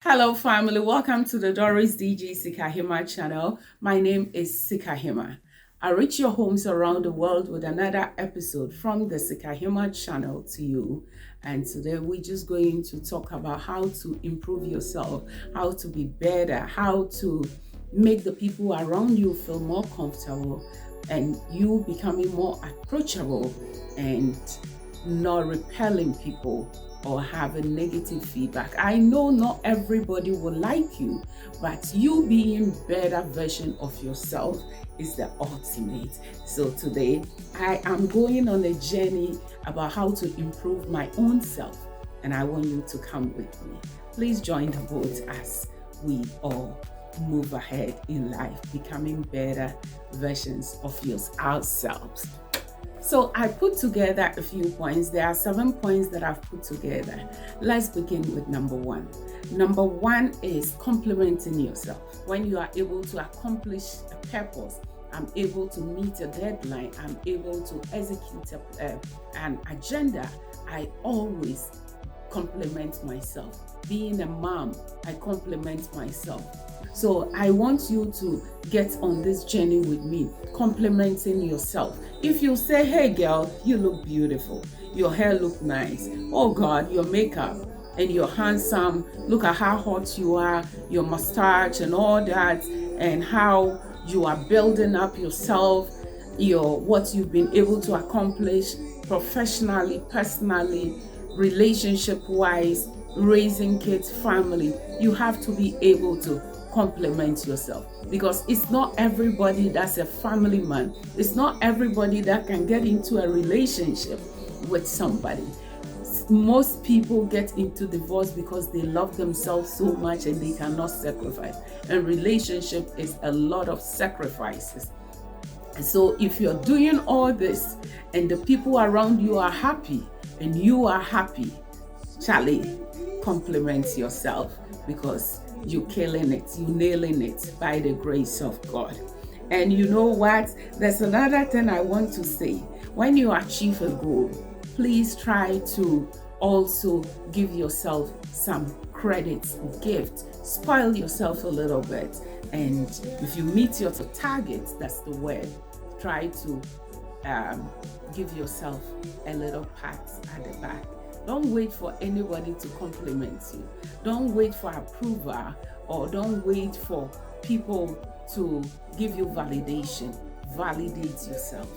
Hello, family. Welcome to the Doris-DG Sikahemaa channel. My name is Sikahemaa. I reach your homes around the world with another episode from the Sikahemaa channel to you. And today we're just going to talk about how to improve yourself, how to be better, how to make the people around you feel more comfortable, and you becoming more approachable and not repelling people or having negative feedback. I know not everybody will like you, but you being better version of yourself is the ultimate. So today I am going on a journey about how to improve my own self, and I want you to come with me. Please join the boat as we all move ahead in life, becoming better versions of ourselves. So I put together a few points. There are 7 points that I've put together. Let's begin with number 1. Number 1 is complimenting yourself. When you are able to accomplish a purpose, I'm able to meet a deadline, I'm able to execute an agenda, I always compliment myself. Being a mom, I compliment myself. So I want you to get on this journey with me, complimenting yourself. If you say, hey girl, you look beautiful, your hair look nice, oh God, your makeup, and you're handsome, look at how hot you are, your mustache and all that, and how you are building up yourself, what you've been able to accomplish professionally, personally, relationship-wise, raising kids, family, you have to be able to compliment yourself, because it's not everybody that's a family man. It's not everybody that can get into a relationship with somebody. Most people get into divorce because they love themselves so much and they cannot sacrifice. And relationship is a lot of sacrifices. And so if you're doing all this and the people around you are happy and you are happy, Charlie, compliment yourself, because you're killing it, you're nailing it by the grace of God. And you know what? There's another thing I want to say. When you achieve a goal, please try to also give yourself some credits, gift, spoil yourself a little bit. And if you meet your targets, that's the word, try to give yourself a little pat at the back. Don't wait for anybody to compliment you. Don't wait for approval, or don't wait for people to give you validation. Validate yourself.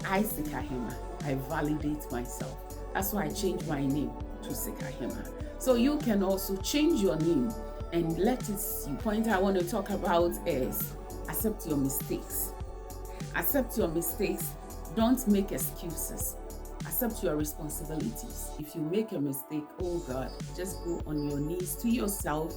I, Sikahemaa, I validate myself. That's why I changed my name to Sikahemaa. So you can also change your name and let it see. The point I want to talk about is accept your mistakes. Accept your mistakes. Don't make excuses. Accept your responsibilities. If you make a mistake, oh God, just go on your knees to yourself,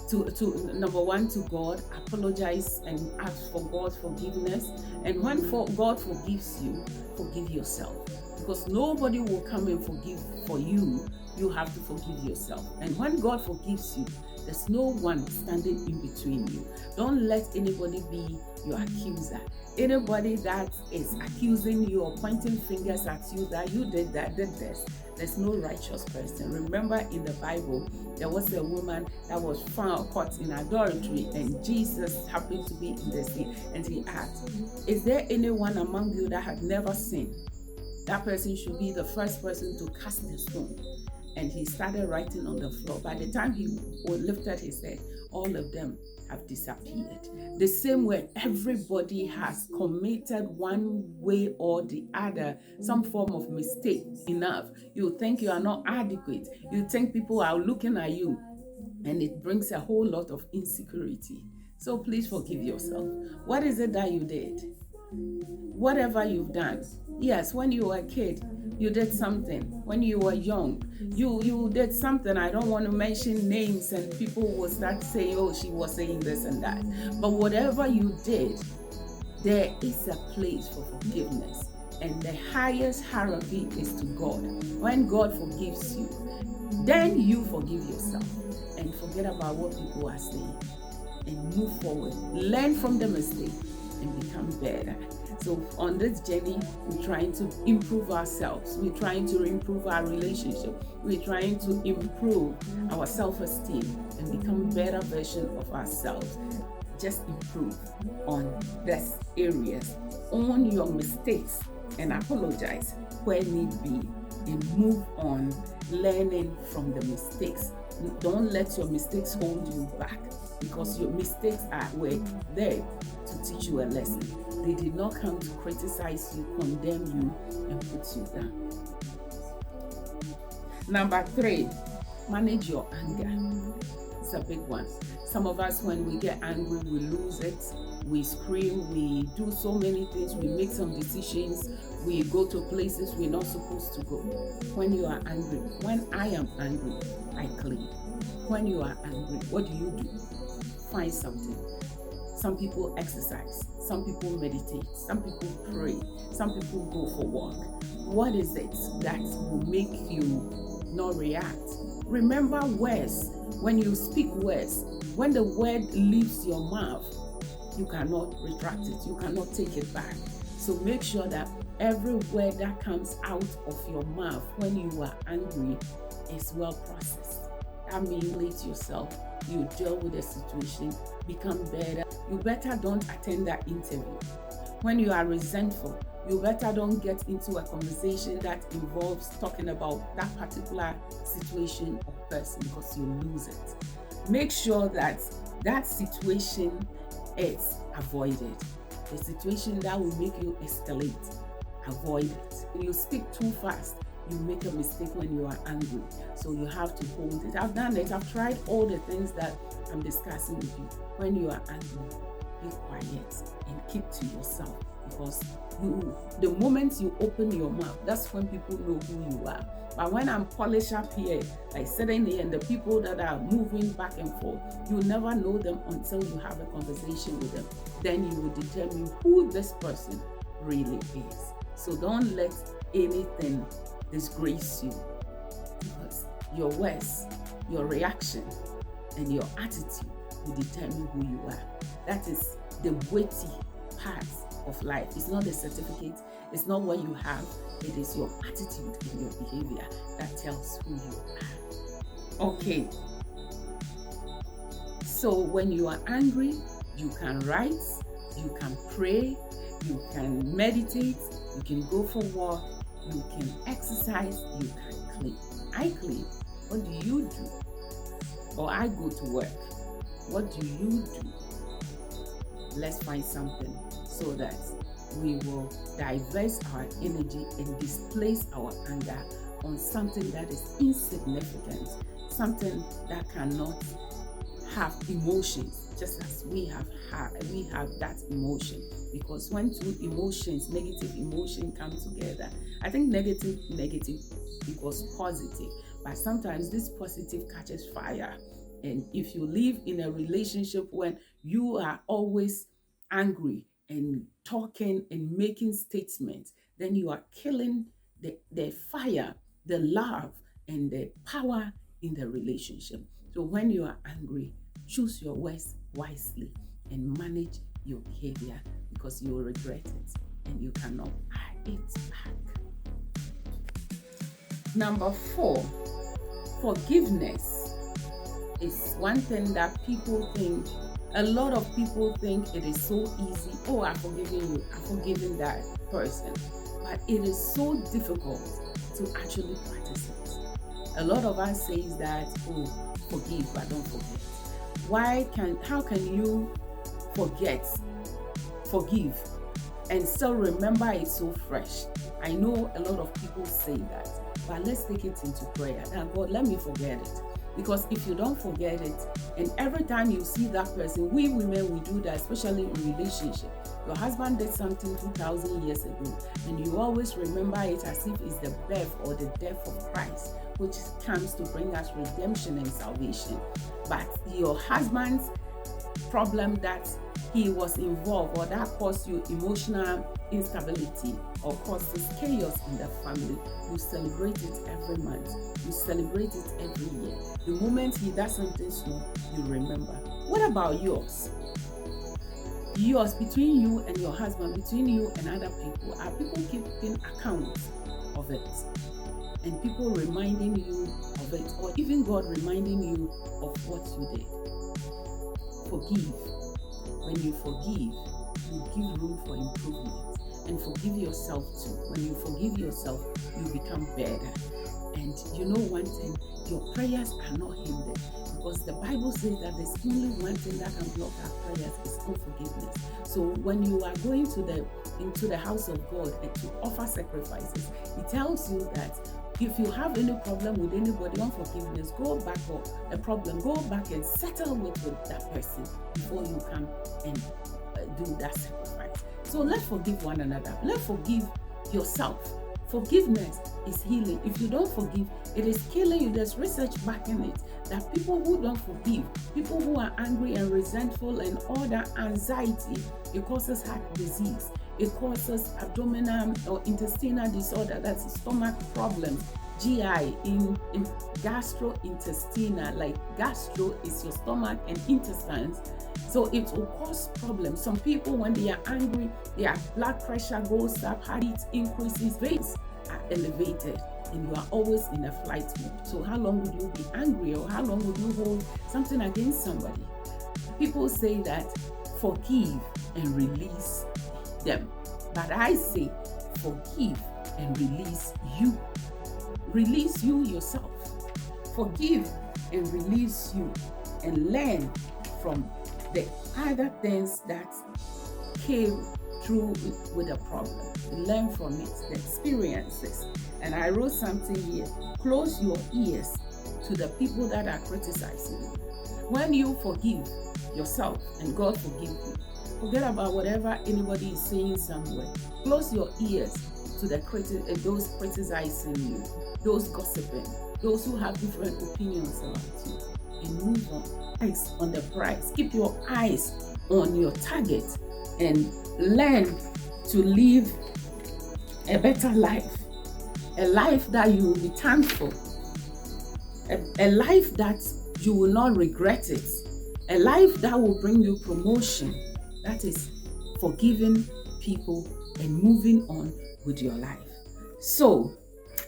to number 1, to God, apologize and ask for God's forgiveness. And when God forgives you, forgive yourself, because nobody will come and forgive for you. You have to forgive yourself. And when God forgives you, there's no one standing in between you. Don't let anybody be your accuser. Anybody that is accusing you or pointing fingers at you that you did that, did this, there's no righteous person. Remember, in the Bible, there was a woman that was found caught in adultery, and Jesus happened to be in the scene, and he asked, is there anyone among you that had never sinned? That person should be the first person to cast the stone. And he started writing on the floor. By the time he lifted his head, all of them have disappeared. The same way, everybody has committed one way or the other some form of mistake. Enough. You think you are not adequate. You think people are looking at you, and it brings a whole lot of insecurity. So please forgive yourself. What is it that you did? Whatever you've done. Yes, when you were a kid, you did something. When you were young, you did something. I don't want to mention names, and people will start saying, oh, she was saying this and that. But whatever you did, there is a place for forgiveness. And the highest hierarchy is to God. When God forgives you, then you forgive yourself and forget about what people are saying and move forward. Learn from the mistake and become better. So on this journey, we're trying to improve ourselves. We're trying to improve our relationship. We're trying to improve our self-esteem and become a better version of ourselves. Just improve on these areas. Own your mistakes and apologize where need be, and move on, learning from the mistakes. Don't let your mistakes hold you back, because your mistakes were there to teach you a lesson. They did not come to criticize you, condemn you, and put you down. Number 3, manage your anger. It's a big one. Some of us, when we get angry, we lose it. We scream, we do so many things, we make some decisions, we go to places we're not supposed to go. When you are angry, when I am angry, I clean. When you are angry, what do? Find something. Some people exercise, some people meditate, some people pray, some people go for walk. What is it that will make you not react? Remember words. When you speak words, when the word leaves your mouth, you cannot retract it, you cannot take it back. So make sure that every word that comes out of your mouth when you are angry is well processed. That means relate yourself, you deal with the situation, become better. You better don't attend that interview. When you are resentful, you better don't get into a conversation that involves talking about that particular situation or person, because you lose it. Make sure that that situation is avoided. The situation that will make you escalate, avoid it. When you speak too fast, you make a mistake when you are angry. So you have to hold it. I've done it. I've tried all the things that I'm discussing with you. When you are angry, be quiet and keep to yourself, because the moment you open your mouth, that's when people know who you are. But when I'm polished up here, like sitting here, and the people that are moving back and forth, you never know them until you have a conversation with them. Then you will determine who this person really is. So don't let anything disgrace you, because your words, your reaction, and your attitude will determine who you are. That is the weighty part of life. It's not the certificate, it's not what you have, it is your attitude and your behavior that tells who you are. Okay, so when you are angry, you can write, you can pray, you can meditate, you can go for walk, you can exercise, you can clean. I clean. What do you do? Or I go to work. What do you do? Let's find something so that we will divert our energy and displace our anger on something that is insignificant, something that cannot have emotions, just as we have that emotion. Because when two emotions, negative emotion, come together, I think negative equals positive, but sometimes this positive catches fire. And if you live in a relationship when you are always angry and talking and making statements, then you are killing the fire, the love, and the power in the relationship. So when you are angry, choose your words wisely and manage your behavior, because you will regret it and you cannot buy it back. Number 4, forgiveness is one thing that people think, a lot of people think it is so easy. Oh, I'm forgiving you, I'm forgiving that person. But it is so difficult to actually practice it. A lot of us say that, oh, forgive but don't forget. How can you forgive and still remember it so fresh? I know a lot of people say that, but let's take it into prayer. Now, God, let me forget it. Because if you don't forget it, and every time you see that person, we women, we do that, especially in relationship. Your husband did something 2,000 years ago, and you always remember it as if it's the birth or the death of Christ, which comes to bring us redemption and salvation. But your husband's problem that he was involved, or that caused you emotional instability or causes chaos in the family, you celebrate it every month, you celebrate it every year. The moment he does something small, you remember. What about yours? yours, between you and your husband, between you and other people? Are people keeping account of it? And people reminding you of it, or even God reminding you of what you did? Forgive. When you forgive, you give room for improvement. And forgive yourself too. When you forgive yourself, you become better. And you know one thing, your prayers are not hindered, because the Bible says that there's only one thing that can block our prayers is unforgiveness. So when you are going into the house of God and to offer sacrifices, it tells you that if you have any problem with anybody, unforgiveness, go back, or a problem, go back and settle with that person before you come and do that sacrifice. So let's forgive one another. Let's forgive yourself. Forgiveness is healing. If you don't forgive, it is killing you. There's research backing it that people who don't forgive, people who are angry and resentful and all that anxiety, it causes heart disease. It causes abdominal or intestinal disorder, that's stomach problems, GI, in gastrointestinal, like gastro is your stomach and intestines. So it will cause problems. Some people, when they are angry, their blood pressure goes up, heart rate increases, veins are elevated, and you are always in a flight mode. So how long would you be angry, or how long would you hold something against somebody? People say that forgive and release them. But I say forgive and release you. Release you yourself. Forgive and release you, and learn from the other things that came through with the problem. Learn from it, the experiences. And I wrote something here. Close your ears to the people that are criticizing you. When you forgive yourself and God forgive you, forget about whatever anybody is saying somewhere. Close your ears to the those criticizing you, those gossiping, those who have different opinions about you, and move on. Eyes on the prize. Keep your eyes on your target and learn to live a better life, a life that you will be thankful, a life that you will not regret it, a life that will bring you promotion. That is forgiving people and moving on with your life. So,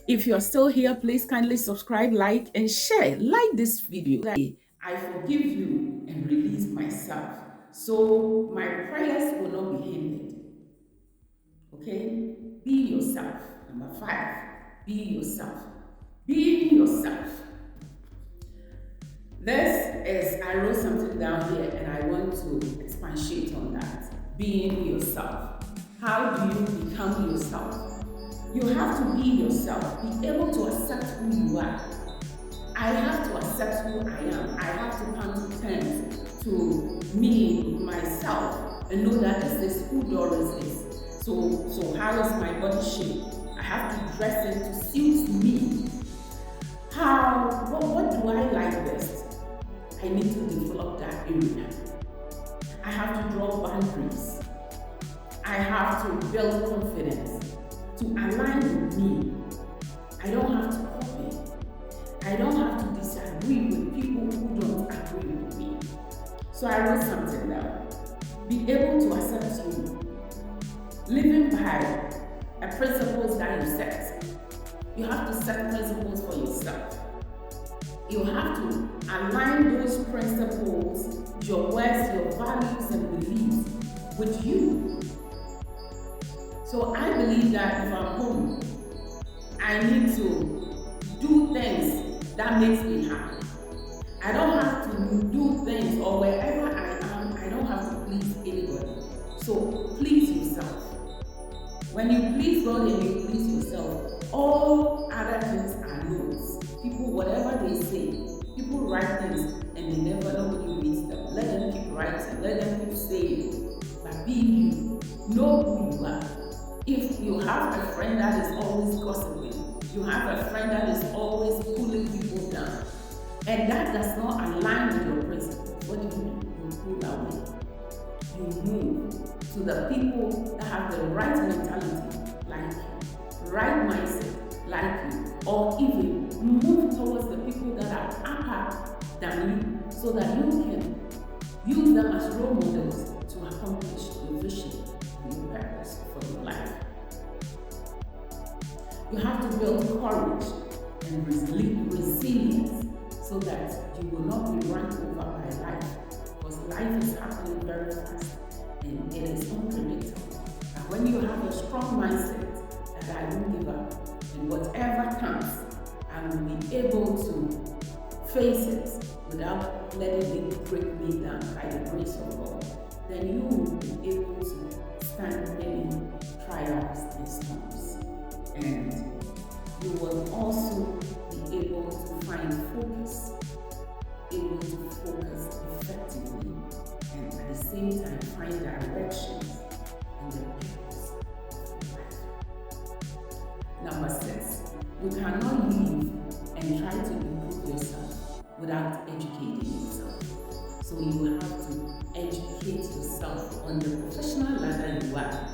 if you're still here, please kindly subscribe, like, and share. Like this video. I forgive you and release myself, so my prayers will not be hindered. Okay? Be yourself. Number 5, be yourself. Be yourself. I wrote something down here and I want to expatiate on that. Being yourself. How do you become yourself? You have to be yourself. Be able to accept who you are. I have to accept who I am. I have to come to terms to me, myself, and know that this is who Doris is. So how is my body shape? I have to dress it to suit me. What do I like best? I need to develop that area. I have to draw boundaries. I have to build confidence to align with me. I don't have to copy. I don't have to disagree with people who don't agree with me. So I wrote something down. Be able to accept you. Living by a principles that you set. You have to set principles for yourself. You have to align those principles, your words, your values, and beliefs with you. So I believe that if I'm home, I need to do things that makes me happy. I don't have to do things, or wherever I am, I don't have to please anybody. So please yourself. When you please God and you please yourself, all other things are no's. People, whatever they say, people write things and nobody reads them. Let them keep writing, let them keep saying. But be you. Know who you are. If you have a friend that is always gossiping, you have a friend that is always pulling people down, and that does not align with your principles, what do? You pull away. You move to the people that have the right mentality like you, right mindset like you, or even move towards the people that are upper than you, so that you can Use them as role models to accomplish your vision and your purpose for your life. You have to build courage and resilience so that you will not be run over by life, because life is happening very fast and it is unpredictable. And when you have a strong mindset that I won't give up, and whatever comes, I will be able to face it without letting it break me down by the grace of God, then you will be able to stand many trials and storms. And you will also be able to find focus, able to focus effectively, and at the same time find direction and the purpose of life. Number 6, you cannot live and try to improve yourself without educating yourself. So you will have to educate yourself on the professional ladder you are.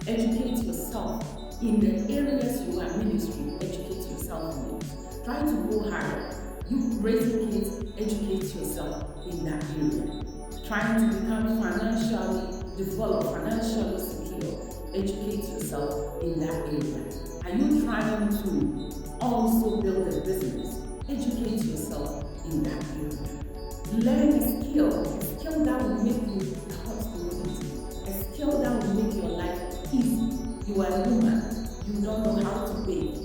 Educate yourself in the areas you are ministry. Educate yourself in it. Try to go higher. You raising kids, educate yourself in that area. Trying to become financially developed, financially secure, educate yourself in that area. Are you trying to also build a business? Educate yourself in that area. Learn a skill that will make you a hot commodity, a skill that will make your life easy. You are a woman, you don't know how to bake,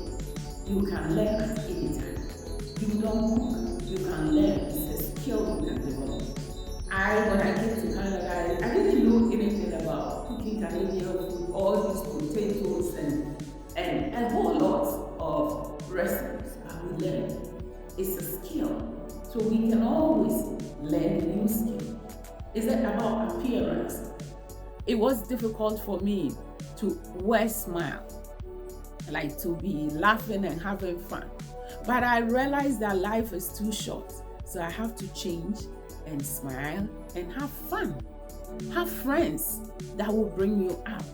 you can learn at any time. You don't cook, you can learn. It's a skill you can develop. When I came to Canada, I didn't know anything about cooking Canadian food, all these potatoes and a whole lot of recipes, but we learned. It's a skill. So we can always learn a new skill. Is it about appearance? It was difficult for me to wear smile, like to be laughing and having fun. But I realized that life is too short, so I have to change and smile and have fun. Have friends that will bring you up.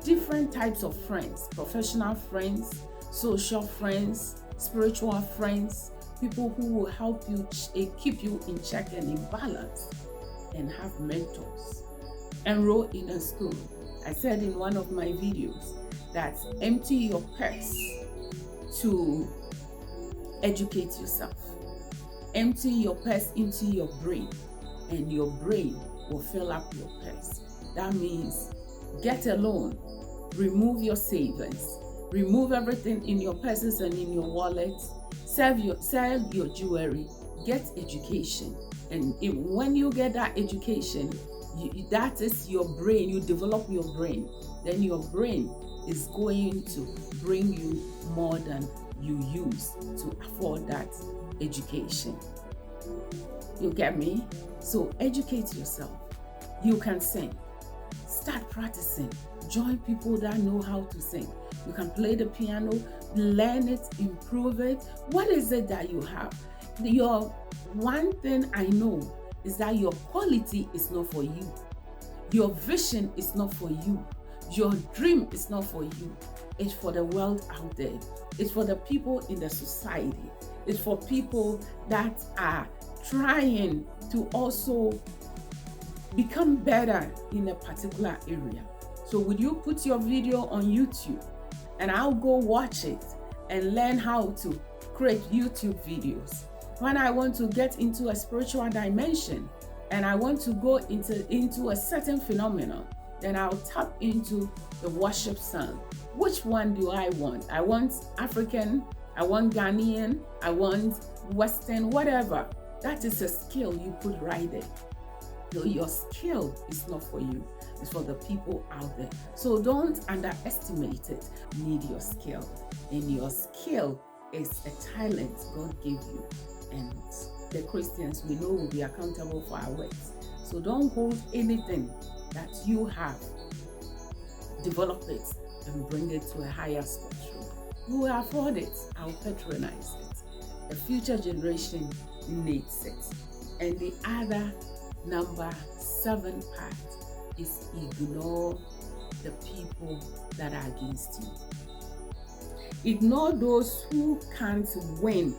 Different types of friends, professional friends, social friends, spiritual friends, people who will help you keep you in check and in balance, and have mentors. Enroll in a school. I said in one of my videos that empty your purse to educate yourself. Empty your purse into your brain, and your brain will fill up your purse. That means get a loan, remove your savings, remove everything in your purses and in your wallets, sell your jewelry, get education. And when you get that education, that is your brain, you develop your brain. Then your brain is going to bring you more than you use to afford that education. You get me? So educate yourself. You can sing. Start practicing. Join people that know how to sing. You can play the piano, learn it, improve it. What is it that you have? Your one thing I know is that your quality is not for you. Your vision is not for you. Your dream is not for you. It's for the world out there. It's for the people in the society. It's for people that are trying to also become better in a particular area. So would you put your video on YouTube and I'll go watch it and learn how to create YouTube videos? When I want to get into a spiritual dimension and I want to go into a certain phenomenon, then I'll tap into the worship song. Which one do I want? I want African, I want Ghanaian, I want Western, whatever. That is a skill you put right there. So your skill is not for you, it's for the people out there. So don't underestimate it. You need your skill. And your skill is a talent God gave you. And the Christians we know will be accountable for our works. So don't hold anything that you have. Develop it and bring it to a higher spectrum. You will afford it. I'll patronize it. The future generation needs it. And the other number 7 part is ignore the people that are against you. Ignore those who can't win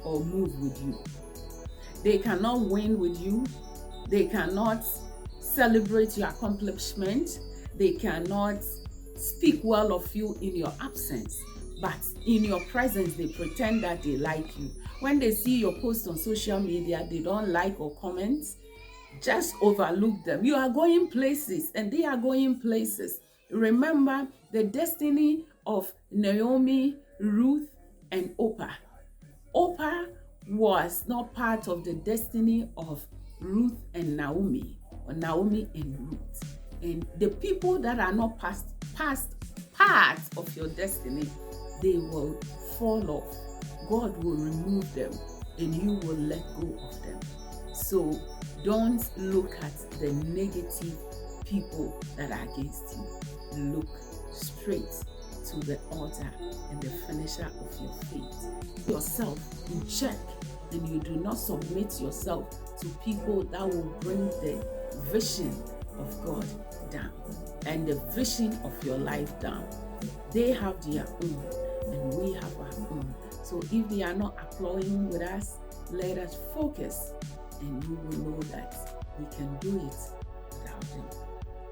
or move with you. They cannot win with you. They cannot celebrate your accomplishment. They cannot speak well of you in your absence. But in your presence, they pretend that they like you. When they see your post on social media, they don't like or comment. Just overlook them. You are going places and they are going places. Remember the destiny of Naomi, Ruth, and Oprah. Oprah was not part of the destiny of Ruth and Naomi, or Naomi and Ruth. And the people that are not past part of your destiny, they will fall off. God will remove them and you will let go of them. So don't look at the negative people that are against you. Look straight to the altar and the finisher of your faith. Yourself in check, and you do not submit yourself to people that will bring the vision of God down and the vision of your life down. They have their own and we have our own. So if they are not applauding with us, let us focus and you will know that we can do it without them.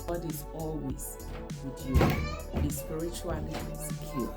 God is always with you. Be spiritually secure.